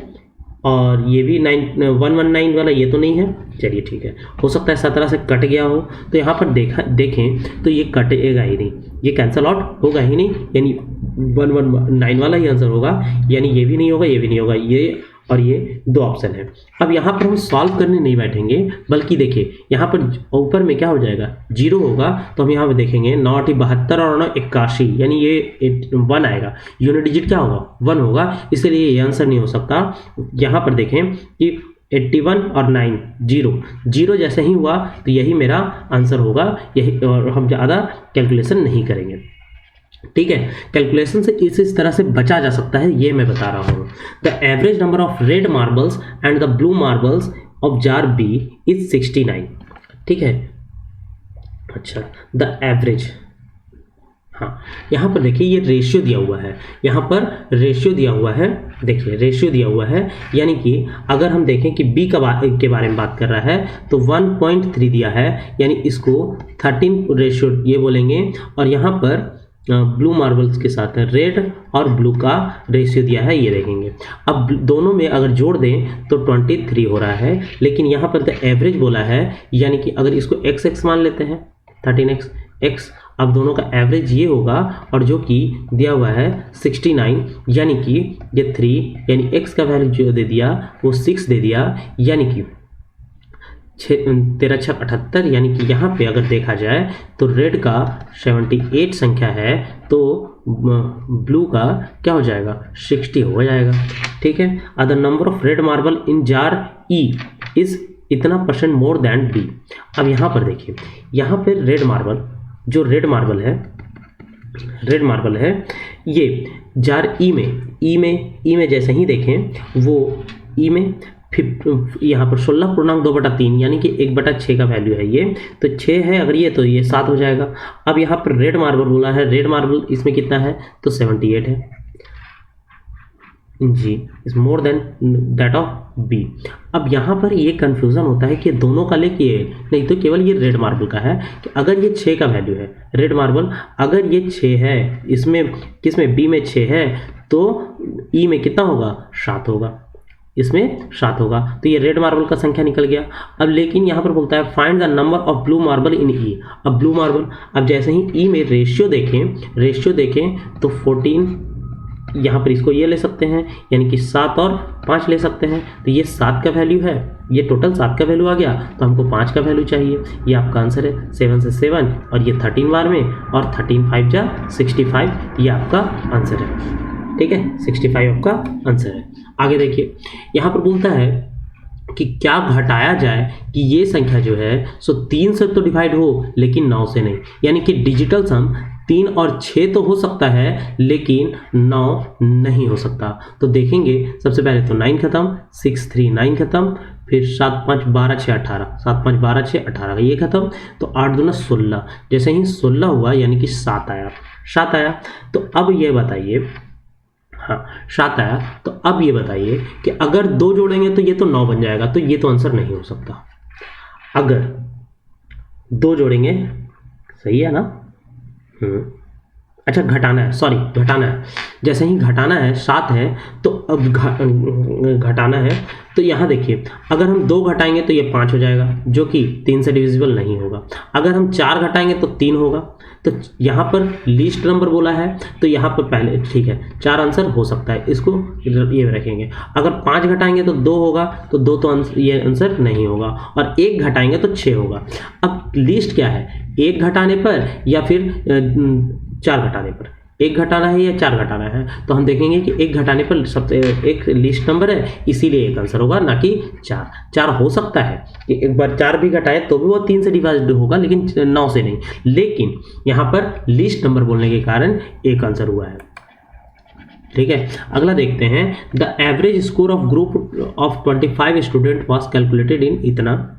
और ये भी 119 वाला ये तो नहीं है, चलिए ठीक है, हो सकता है 17 से कट गया हो, तो यहाँ पर देखें तो ये कटेगा ही नहीं, ये कैंसल आउट होगा ही नहीं, यानी 119 वाला ही आंसर होगा, यानी ये भी नहीं होगा, ये भी नहीं होगा, ये और ये दो ऑप्शन है। अब यहाँ पर हम सॉल्व करने नहीं बैठेंगे, बल्कि देखिए यहाँ पर ऊपर में क्या हो जाएगा, 0 होगा, तो हम यहाँ पर देखेंगे 9 × 72 और 9 × 81, यानी ये 1 आएगा, यूनिट डिजिट क्या होगा, 1 होगा, इसलिए ये आंसर नहीं हो सकता। यहाँ पर देखें कि 81 और 9 0 जैसे ही हुआ तो यही मेरा आंसर होगा, यही, और हम ज़्यादा कैलकुलेशन नहीं करेंगे। ठीक है, कैलकुलेशन से इस तरह से बचा जा सकता है, ये मैं बता रहा हूँ। The average number of red marbles and the blue marbles of jar B is 69। ठीक है, अच्छा, द एवरेज, हाँ यहाँ पर देखिए ये रेशियो दिया हुआ है, यहाँ पर रेशियो दिया हुआ है, देखिए रेशियो दिया हुआ है, यानी कि अगर हम देखें कि बी के बारे में बात कर रहा है तो 1.3 दिया है, यानी इसको 13 रेशियो ये बोलेंगे, और यहाँ पर ब्लू मार्बल्स के साथ रेड और ब्लू का रेशियो दिया है, ये देखेंगे। अब दोनों में अगर जोड़ दें तो 23 हो रहा है, लेकिन यहाँ पर द एवरेज बोला है, यानी कि अगर इसको x मान लेते हैं 13x, अब दोनों का एवरेज ये होगा, और जो कि दिया हुआ है 69, यानी कि ये 3, यानी x का वैल्यू जो दे दिया वो 6 दे दिया, यानी कि 13 × 6 = 78, यानी कि यहाँ पे अगर देखा जाए तो रेड का 78 संख्या है, तो ब्लू का क्या हो जाएगा, 60 हो जाएगा। ठीक है, other number of red marble in jar E is इतना % मोर देन बी। अब यहाँ पर देखिए, यहाँ पे रेड मार्बल, जो रेड मार्बल है ये जार ई में जैसे ही देखें वो ई में यहाँ पर 16.2/3, यानी कि 1/6 का वैल्यू है ये, तो 6 है अगर ये, तो ये 7 हो जाएगा। अब यहाँ पर रेड मार्बल बोला है, रेड मार्बल इसमें कितना है, तो 78 है जी, is more than that of B. अब यहाँ पर ये कन्फ्यूज़न होता है कि दोनों का लेके, नहीं तो केवल ये रेड मार्बल का है कि अगर ये 6 का वैल्यू है, रेड मार्बल अगर ये 6 है, इसमें किसमें, बी में 6 है, तो ई में कितना होगा, 7 होगा, इसमें 7 होगा, तो ये रेड मार्बल का संख्या निकल गया। अब लेकिन यहाँ पर बोलता है find the number of blue marble in E. अब ब्लू मार्बल, अब जैसे ही ई में रेशियो देखें तो 14, यहाँ पर इसको ये ले सकते हैं, यानी कि 7 और 5 ले सकते हैं, तो ये 7 का वैल्यू है, ये टोटल 7 का वैल्यू आ गया, तो हमको 5 का वैल्यू चाहिए, ये आपका आंसर है। 7 से 7 और ये 13 बार में, और 13 × 5 = 65, ये आपका आंसर है। ठीक है, 65 आपका आंसर है। आगे देखिए, यहाँ पर बोलता है कि क्या घटाया जाए कि ये संख्या जो है सो 3 से तो डिवाइड हो, लेकिन 9 से नहीं, यानी कि डिजिटल सम 3 और 6 तो हो सकता है, लेकिन 9 नहीं हो सकता। तो देखेंगे, सबसे पहले तो 9 खत्म, 6 3 9 खत्म, फिर 7 5 12 6 18, 7 5 12 6 18 ये खत्म, तो 8 दूना 16, जैसे ही 16 हुआ यानी कि 7 आया। तो अब ये बताइए, हाँ 7 आया, तो अब ये बताइए कि अगर 2 जोड़ेंगे तो ये तो 9 बन जाएगा, तो ये तो आंसर नहीं हो सकता। अगर 2 जोड़ेंगे, सही है ना, अच्छा घटाना है, जैसे ही घटाना है, 7 है तो अब घटाना है, तो यहाँ देखिए अगर हम 2 घटाएंगे तो ये 5 हो जाएगा, जो कि 3 से डिविजिबल नहीं होगा। अगर हम 4 घटाएंगे तो 3 होगा, तो यहाँ पर लीस्ट नंबर बोला है, तो यहाँ पर पहले ठीक है 4 आंसर हो सकता है, इसको ये रखेंगे। अगर 5 घटाएंगे तो 2 होगा, तो 2 तो ये आंसर नहीं होगा, और 1 घटाएंगे तो 6 होगा। अब लीस्ट क्या है, 1 घटाने पर या फिर 4 घटाने पर, 1 घटाना है या 4 घटाना है, तो हम देखेंगे कि 1 घटाने पर सबसे एक लिस्ट नंबर है, इसीलिए एक आंसर होगा, ना कि 4 हो सकता है कि एक बार 4 भी घटाए तो भी वो 3 से डिवाइड होगा, लेकिन 9 से नहीं। लेकिन यहाँ पर लिस्ट नंबर बोलने के कारण एक आंसर हुआ है। ठीक है, अगला देखते हैं। The average score of group of 25 student was calculated in इतना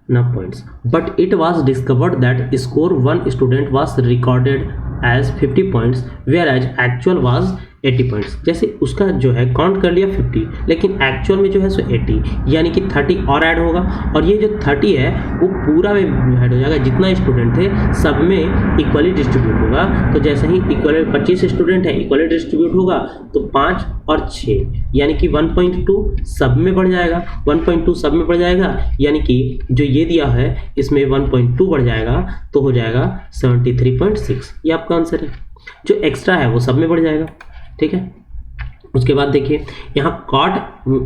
ना points, but it was discovered that score one student was recorded as 50 points where as actual was 80 points. जैसे उसका जो है काउंट कर लिया 50, लेकिन एक्चुअल में जो है सो 80, यानी कि 30 और ऐड होगा, और ये जो 30 है वो पूरा में ऐड हो जाएगा। जितना स्टूडेंट थे सब में इक्वली डिस्ट्रीब्यूट होगा। तो जैसे ही इक्वली 25 स्टूडेंट है, इक्वली डिस्ट्रीब्यूट होगा तो 5 और 6 यानी कि 1.2 सब में बढ़ जाएगा। 1.2 सब में बढ़ जाएगा, यानी कि जो ये दिया है इसमें 1.2 बढ़ जाएगा तो हो जाएगा 73.6। ये आपका आंसर है। जो एक्स्ट्रा है वो सब में बढ़ जाएगा। ठीक है, उसके बाद देखिए यहाँ cot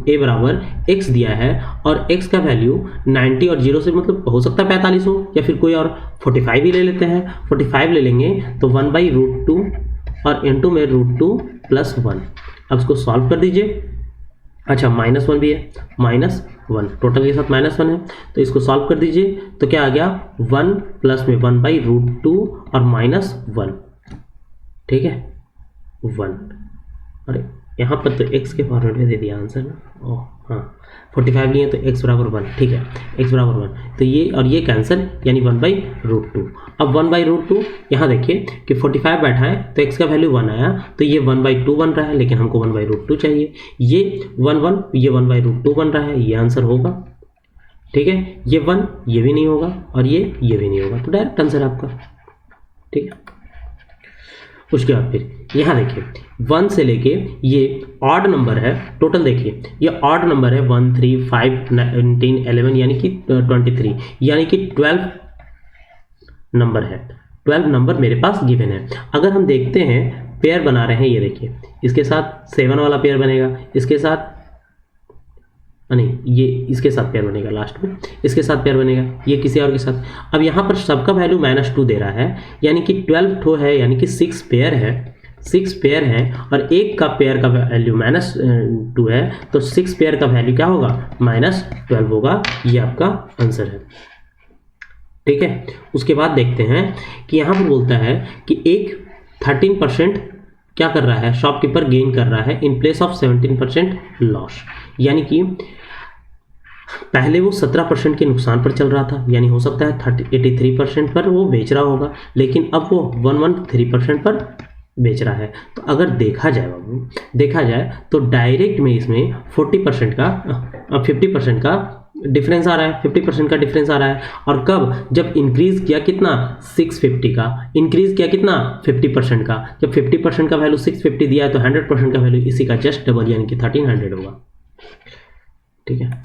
a बराबर x दिया है और x का वैल्यू 90 और 0 से मतलब हो सकता है 45 हो, या फिर कोई और 45 ही ले लेते हैं। 45 ले लेंगे तो 1/√2 और इंटू में √2 + 1। अब इसको सॉल्व कर दीजिए। अच्छा -1 भी है, -1 टोटल के साथ -1 है, तो इसको सॉल्व कर दीजिए। तो क्या आ गया 1 प्लस में 1/√2 और -1। ठीक है 1, अरे यहाँ पर तो x के फॉर्मेट में दे दिया आंसर ना। ओह हाँ, 45 लिए तो x बराबर 1। ठीक है, x बराबर 1, तो ये और ये कैंसिल, यानी 1/√2। अब 1/√2 यहाँ देखिए कि 45 बैठा है तो x का वैल्यू 1 आया, तो ये 1/2 बन रहा है, लेकिन हमको 1/√2 चाहिए। ये 1 ये 1/√2 बन रहा है, ये आंसर होगा। ठीक है, ये 1 ये भी नहीं होगा और ये भी नहीं होगा, तो डायरेक्ट आंसर आपका। ठीक है, उसके बाद फिर यहाँ देखिए 1 से लेके ये ऑड नंबर है। टोटल देखिए ये ऑड नंबर है 1, 3, 5, 19, 11 यानी कि 23, यानी कि 12 नंबर है। 12 नंबर मेरे पास गिवन है। अगर हम देखते हैं पेयर बना रहे हैं, ये देखिए इसके साथ 7 वाला पेयर बनेगा, इसके साथ नहीं, ये इसके साथ पेयर बनेगा, लास्ट में इसके साथ पेयर बनेगा, ये किसी और के साथ। अब यहाँ पर सबका वैल्यू -2 दे रहा है, यानी कि 12 ठो है, यानी कि 6 पेयर है। 6 पेयर है और एक का पेयर का वैल्यू -2 है, तो 6 पेयर का वैल्यू क्या होगा -12 होगा। ये आपका आंसर है। ठीक है, उसके बाद देखते हैं कि यहाँ पर बोलता है कि एक 13% क्या कर रहा है, शॉपकीपर गेन कर रहा है इन प्लेस ऑफ 17% लॉस, यानी कि पहले वो 17% के नुकसान पर चल रहा था, यानी हो सकता है 83% पर वो बेच रहा होगा, लेकिन अब वो 113% पर बेच रहा है। तो अगर देखा जाए तो डायरेक्ट में इसमें 50% का डिफरेंस आ रहा है। 50% का डिफरेंस आ रहा है, और कब, जब इंक्रीज किया कितना 650 का, इंक्रीज किया कितना 50% का। जब 50% का वैल्यू 650 दिया है तो 100% का वैल्यू इसी का जस्ट डबल, यानी कि 1300 होगा। ठीक है,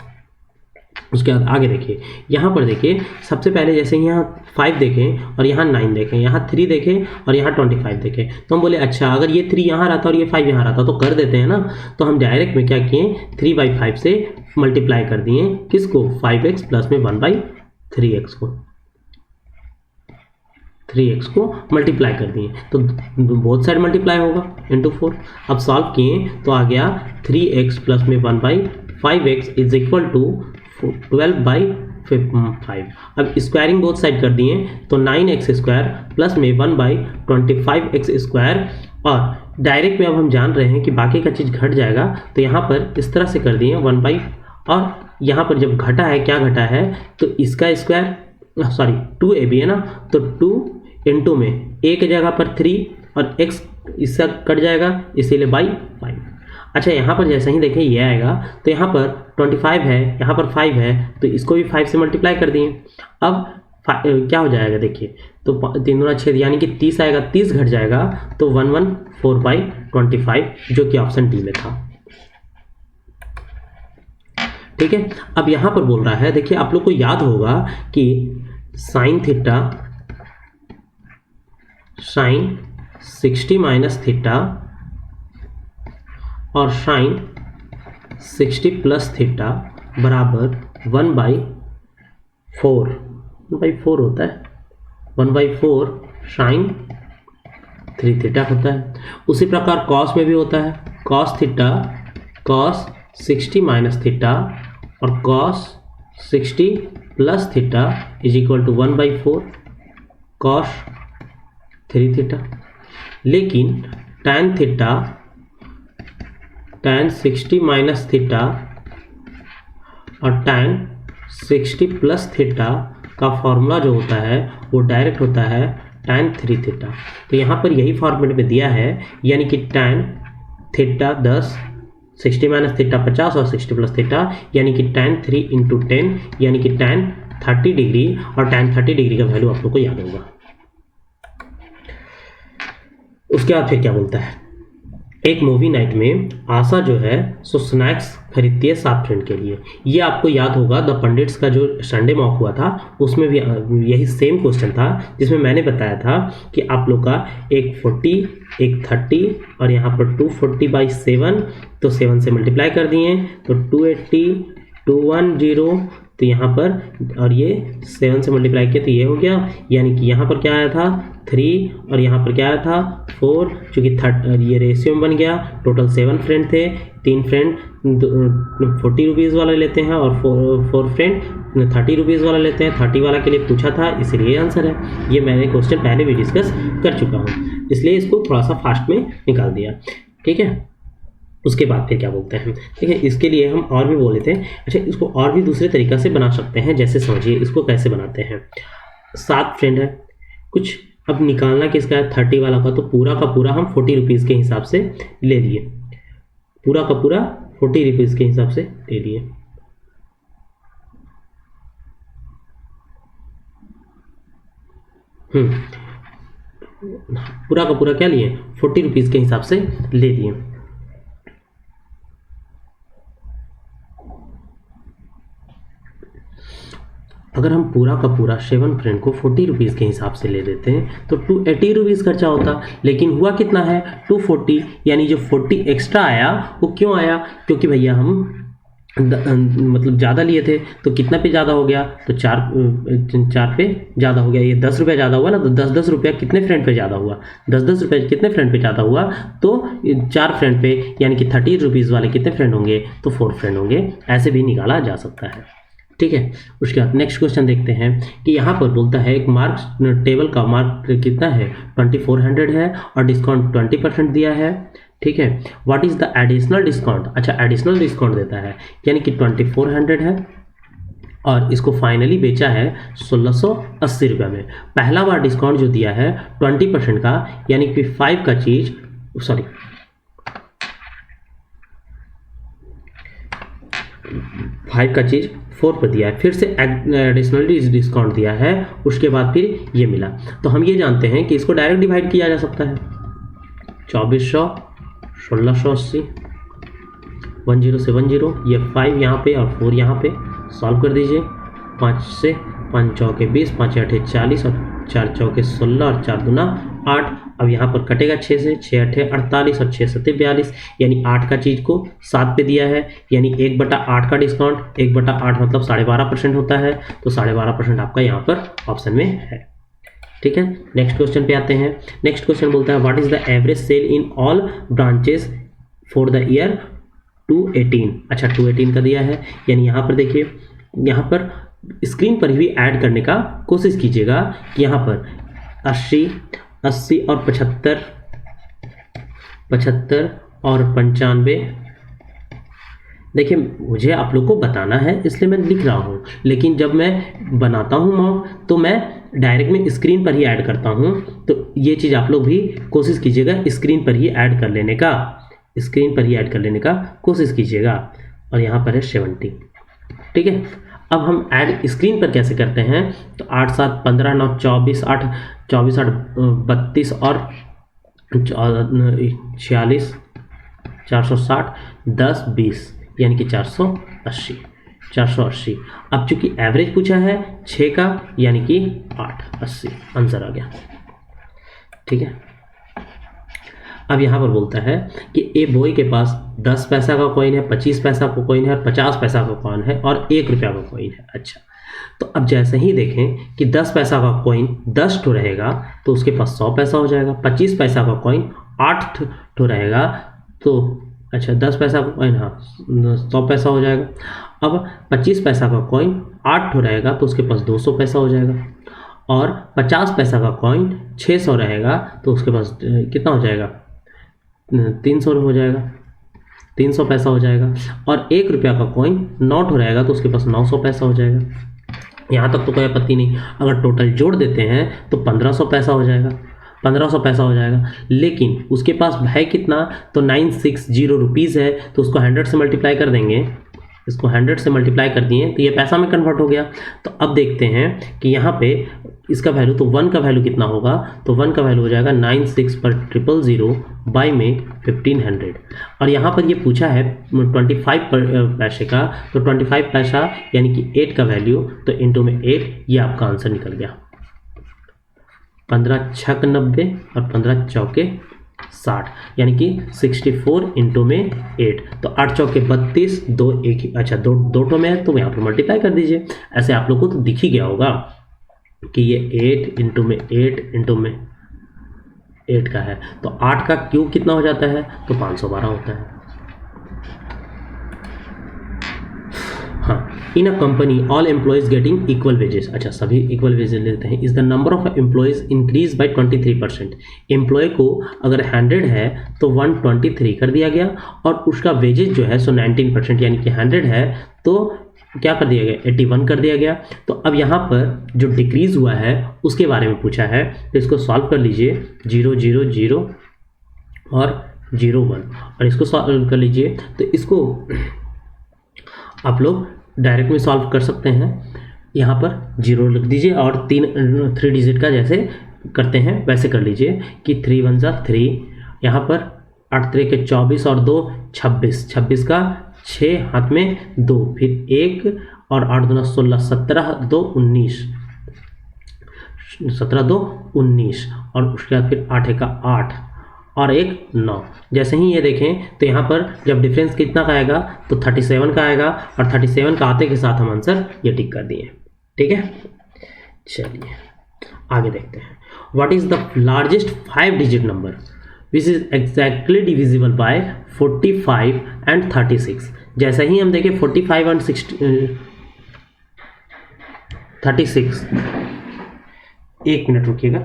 उसके बाद आगे देखिए, यहाँ पर देखिए सबसे पहले जैसे यहाँ 5 देखें और यहाँ 9 देखें, यहाँ 3 देखें और यहाँ 25 देखें, तो हम बोले अच्छा अगर ये 3 यहाँ रहता और ये 5 यहाँ रहता तो कर देते हैं ना। तो हम डायरेक्ट में क्या किए, 3/5 से मल्टीप्लाई कर दिए किसको, 5x प्लस में 1/3x को, 3x को मल्टीप्लाई कर दिए, तो बोथ साइड मल्टीप्लाई होगा इंटू 4। अब सॉल्व किए तो आ गया 3x प्लस में 1/5x इज इक्वल टू 12/5। अब स्क्वायरिंग बोथ साइड कर दिए तो 9x² प्लस में 1/25x², और डायरेक्ट में अब हम जान रहे हैं कि बाकी का चीज़ घट जाएगा, तो यहाँ पर इस तरह से कर दिए 1/, और यहाँ पर जब घटा है, क्या घटा है, तो इसका स्क्वायर, सॉरी 2ab है ना, तो 2 इंटू में a की जगह पर 3 और x इससे कट जाएगा, इसीलिए बाई 5। अच्छा यहाँ पर जैसे ही देखें ये आएगा, तो यहाँ पर 25 है, यहाँ पर 5 है, तो इसको भी 5 से मल्टीप्लाई कर दिए। अब क्या हो जाएगा देखिए, तो 3 दूना 6 यानी कि 30 आएगा, 30 घट जाएगा तो 114/25, जो कि ऑप्शन डी में था। ठीक है, अब यहाँ पर बोल रहा है, देखिए आप लोग को याद होगा कि साइन 60 माइनस थीटा और साइन 60 प्लस थीटा बराबर 1/4 होता है। 1/4 साइन 3 थीटा होता है। उसी प्रकार कॉस में भी होता है, cos theta, cos 60 minus theta और cos 60 plus theta is equal to 1/4 cos 3 theta. लेकिन tan theta tan 60 minus theta और tan 60 प्लस थीटा का फॉर्मूला जो होता है वो डायरेक्ट होता है tan 3 थीटा। तो यहाँ पर यही फॉर्मेट में दिया है, यानी कि tan थीटा 10, 60 माइनस थीटा 50 और 60 प्लस थीटा, यानी कि tan 3 इंटू 10 यानी कि tan 30 डिग्री। और tan 30 डिग्री का वैल्यू आप लोग को याद होगा। उसके बाद फिर क्या बोलता है, एक मूवी नाइट में आशा जो है सो स्नैक्स खरीदती है 7 फ्रेंड के लिए। ये आपको याद होगा द पंडित्स का जो संडे मॉक हुआ था उसमें भी यही सेम क्वेश्चन था, जिसमें मैंने बताया था कि आप लोग का एक 40, एक 30 और यहाँ पर 240/7, तो 7 से मल्टीप्लाई कर दिए तो 280, 210, तो यहाँ पर और ये 7 से मल्टीप्लाई किया तो ये हो गया, यानी कि यहाँ पर क्या आया था 3 और यहाँ पर क्या आया था 4, चूँकि ये रेशियो में बन गया। टोटल 7 फ्रेंड थे, 3 फ्रेंड 40 रुपीज़ वाला लेते हैं और 4 फ्रेंड 30 रुपीज़ वाला लेते हैं। 30 वाला के लिए पूछा था, इसलिए आंसर है। ये मैंने क्वेश्चन पहले भी डिस्कस कर चुका हूँ, इसलिए इसको थोड़ा सा फास्ट में निकाल दिया। ठीक है, उसके बाद फिर क्या बोलते हैं, ठीक है, इसके लिए हम और भी बोले थे। अच्छा, इसको और भी दूसरे तरीक़ा से बना सकते हैं, जैसे समझिए इसको कैसे बनाते हैं। 7 फ्रेंड है, कुछ अब निकालना किसका है 30 वाला का, तो पूरा का पूरा हम 40 रुपीज़ के हिसाब से ले लिए, पूरा का पूरा 40 रुपीज़ के हिसाब से ले लिए। पूरा का पूरा क्या लिए 40 रुपीज़ के हिसाब से ले लिए। अगर हम पूरा का पूरा 7 फ्रेंड को 40 रुपीज़ के हिसाब से ले देते हैं तो 280 रुपीज़ खर्चा होता, लेकिन हुआ कितना है 240, यानी जो 40 एक्स्ट्रा आया वो क्यों आया, क्योंकि भैया हम मतलब ज़्यादा लिए थे, तो कितना पे ज़्यादा हो गया, तो 4 पे ज़्यादा हो गया। ये 10 रुपये ज़्यादा हुआ ना, तो 10 रुपया कितने फ्रेंड पे ज़्यादा हुआ, 10 रुपये कितने फ्रेंड पे ज़्यादा हुआ, तो 4 फ्रेंड पे, यानी कि 30 रुपीज़ वाले कितने फ्रेंड होंगे, तो 4 फ्रेंड होंगे। ऐसे भी निकाला जा सकता है। ठीक है, उसके बाद नेक्स्ट क्वेश्चन देखते हैं कि यहाँ पर बोलता है एक मार्क्स टेबल का मार्क कितना है 2400 है और डिस्काउंट 20% दिया है। ठीक है, what is the additional discount. अच्छा, एडिशनल डिस्काउंट देता है, यानी कि 2400 है और इसको फाइनली बेचा है 1680 रुपये में। पहला बार डिस्काउंट जो दिया है 20% का, यानी कि 5 का चीज़ 5 का चीज़ 4 पर दिया है, फिर से एडिशनली डिस्काउंट दिया है, उसके बाद फिर ये मिला। तो हम ये जानते हैं कि इसको डायरेक्ट डिवाइड किया जा सकता है। 2400, 1680, 10 से 10, ये 5 यहाँ पे और 4 यहाँ पे, सॉल्व कर दीजिए। 5 से 5 चौके 20, 5 आठे 40 और 4 चौके 16 और 4 दूना 8। अब यहाँ पर कटेगा 6 से, 6 आठे 48 और 6 सत्ते 42, यानी 8 का चीज़ को 7 पे दिया है, यानी 1/8 का डिस्काउंट, 1/8 मतलब 12.5% होता है, तो 12.5% आपका यहाँ पर ऑप्शन में है। ठीक है, नेक्स्ट क्वेश्चन पे आते हैं। नेक्स्ट क्वेश्चन बोलता है what is the average sale in all branches for the year 218। अच्छा, 218 का दिया है, यानी यहाँ पर देखिए, यहाँ पर स्क्रीन पर भी ऐड करने का कोशिश कीजिएगा कि यहाँ पर 80, 80 और 75, 75 और 95। देखिए, मुझे आप लोग को बताना है इसलिए मैं लिख रहा हूँ, लेकिन जब मैं बनाता हूँ मॉक तो मैं डायरेक्ट में स्क्रीन पर ही ऐड करता हूँ। तो ये चीज़ आप लोग भी कोशिश कीजिएगा स्क्रीन पर ही ऐड कर लेने का, स्क्रीन पर ही ऐड कर लेने का कोशिश कीजिएगा। और यहाँ पर है 70। ठीक है, अब हम ऐड स्क्रीन पर कैसे करते हैं, तो 8 7 15 9 24 8 24 8 32 और 46 460 10 20, यानी कि 480। 480। अब चूंकि एवरेज पूछा है 6 का, यानी कि 880 आंसर आ गया। ठीक है, अब यहाँ पर बोलता है कि ए बॉय के पास 10 पैसा का कॉइन है, 25 पैसा का कॉइन है, 50 पैसा का कॉइन है और 1 रुपया का कॉइन है। अच्छा, तो अब जैसे ही देखें कि 10 पैसा का कॉइन 10 ठो रहेगा तो उसके पास 100 पैसा हो जाएगा। 25 पैसा का कॉइन 8 ठो रहेगा तो अच्छा 10 पैसा का कॉइन, हाँ 100 पैसा हो जाएगा। अब 25 पैसा का कॉइन 8 ठो रहेगा तो उसके पास 200 पैसा हो जाएगा। और 50 पैसा का कॉइन 600 रहेगा तो उसके पास कितना हो जाएगा, 300 हो जाएगा। 300 पैसा हो जाएगा। और 1 रुपया का कॉइन नोट हो रहेगा तो उसके पास 900 पैसा हो जाएगा। यहाँ तक तो कोई आपत्ति नहीं। अगर टोटल जोड़ देते हैं तो 1500 पैसा हो जाएगा, 1500 पैसा हो जाएगा। लेकिन उसके पास है कितना, तो 960 रुपीज़ है, तो उसको 100 से मल्टीप्लाई कर देंगे। इसको 100 से मल्टीप्लाई कर दिए तो ये पैसा में कन्वर्ट हो गया। तो अब देखते हैं कि यहाँ पे इसका वैल्यू, तो 1 का वैल्यू कितना होगा, तो 1 का वैल्यू हो जाएगा 96/000 बाई में 1500। और यहाँ पर ये पूछा है 25 पैसे का, तो 25 पैसा यानी कि 8 का वैल्यू, तो इंटू में 8, ये आपका आंसर निकल गया। 15 छक 90 और 15 चौके 60, यानी कि 64 इंटू में 8, तो 8 चौके 32, 2 एक, अच्छा दो ठो में है तो यहाँ पर मल्टीप्लाई कर दीजिए। ऐसे आप लोग को तो दिख ही गया होगा कि ये 8 इंटू में 8 इंटू में 8 का है, तो 8 का क्यूब कितना हो जाता है, तो 512 होता है। हाँ, in a company all employees getting equal wages, अच्छा सभी इक्वल वेजेस लेते हैं। Is the number of employees increase by 23%। Employee को अगर 100 है तो 123 कर दिया गया, और उसका वेजेस जो है सो 19%, यानी कि 100 है तो क्या कर दिया गया, 81 कर दिया गया। तो अब यहाँ पर जो डिक्रीज हुआ है उसके बारे में पूछा है, तो इसको सॉल्व कर लीजिए। 0 0 0 और 0 1, और इसको सॉल्व कर लीजिए। तो इसको आप लोग डायरेक्ट में सॉल्व कर सकते हैं। यहाँ पर 0 लिख दीजिए और 3 डिजिट का जैसे करते हैं वैसे कर लीजिए कि 3 1 जा 3, यहाँ पर 8 3 के 24 और 2 26, 26 का 6 हाथ में 2, फिर 1 और 8 2 16, 17 2 19, 17 2 19, और उसके बाद फिर 8 का 8 और 1 9। जैसे ही ये देखें तो यहाँ पर जब डिफरेंस कितना का आएगा, तो 37 का आएगा, और 37 का आते के साथ हम आंसर ये टिक कर दिए। ठीक है, चलिए आगे देखते हैं। What is the largest 5 digit number which is exactly divisible by 45 and 36। जैसे ही हम देखें 45 एंड 36, एक मिनट रुकिएगा।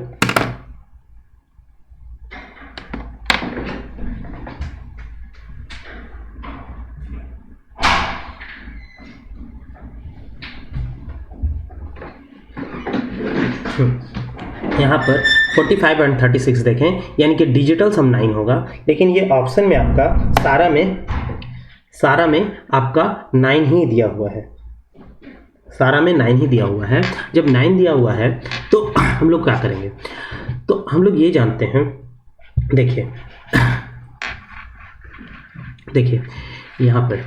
यहाँ पर 45 एंड 36 देखें, यानी कि डिजिटल सम 9 होगा, लेकिन ये ऑप्शन में आपका सारा में आपका 9 ही दिया हुआ है, सारा में 9 ही दिया हुआ है। जब 9 दिया हुआ है तो हम लोग क्या करेंगे, तो हम लोग ये जानते हैं, देखिए यहाँ पर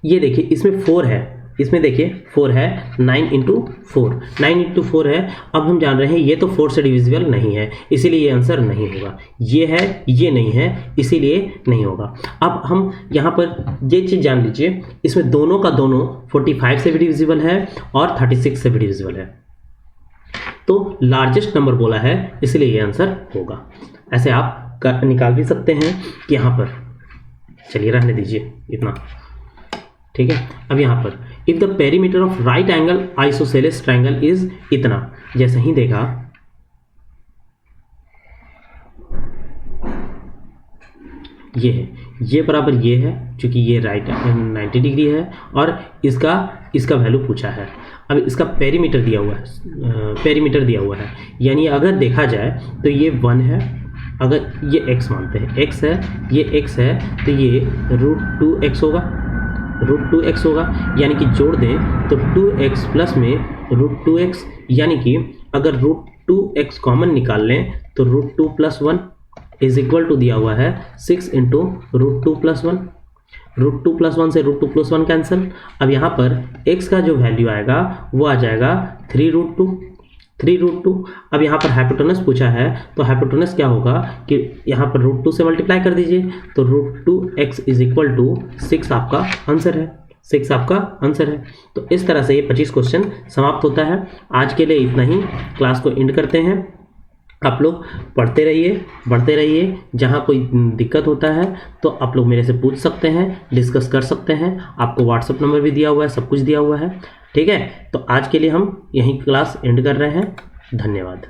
ये देखिए इसमें 4 है, इसमें देखिए 4 है, 9 इंटू 4 है। अब हम जान रहे हैं ये तो 4 से डिविजिबल नहीं है, इसीलिए ये आंसर नहीं होगा। ये है, ये नहीं है, इसीलिए नहीं होगा। अब हम यहाँ पर ये चीज़ जान लीजिए, इसमें दोनों का दोनों 45 से भी डिविजिबल है और 36 से भी डिविजिबल है, तो लार्जेस्ट नंबर बोला है, इसलिए ये आंसर होगा। ऐसे आप निकाल भी सकते हैं कि यहाँ पर, चलिए रहने दीजिए इतना। ठीक है, अब यहाँ पर if the perimeter of right angle isosceles triangle is इतना, जैसे ही देखा ये है, ये बराबर ये है, क्योंकि ये राइट 90 डिग्री है और इसका वैल्यू पूछा है। अब इसका पेरीमीटर दिया हुआ है, यानी अगर देखा जाए तो ये 1 है, अगर ये x मानते हैं, x है, ये x है, तो ये √2x होगा, यानी कि जोड़ दें तो 2x प्लस में √2x, यानी कि अगर √2x कॉमन निकाल लें तो √2 + 1 इज इक्वल टू दिया हुआ है 6 इंटू √2 + 1। √2 + 1 से √2 + 1 कैंसिल। अब यहाँ पर x का जो वैल्यू आएगा वो आ जाएगा 3√2। अब यहाँ पर हाइपोटेनस पूछा है, तो हाइपोटेनस क्या होगा कि यहाँ पर √2 से मल्टीप्लाई कर दीजिए, तो √2x इज इक्वल टू 6 आपका आंसर है। तो इस तरह से ये 25 क्वेश्चन समाप्त होता है। आज के लिए इतना ही, क्लास को एंड करते हैं। आप लोग पढ़ते रहिए, बढ़ते रहिए। जहाँ कोई दिक्कत होता है तो आप लोग मेरे से पूछ सकते हैं, डिस्कस कर सकते हैं। आपको व्हाट्सएप नंबर भी दिया हुआ है, सब कुछ दिया हुआ है। ठीक है, तो आज के लिए हम यहीं क्लास एंड कर रहे हैं। धन्यवाद।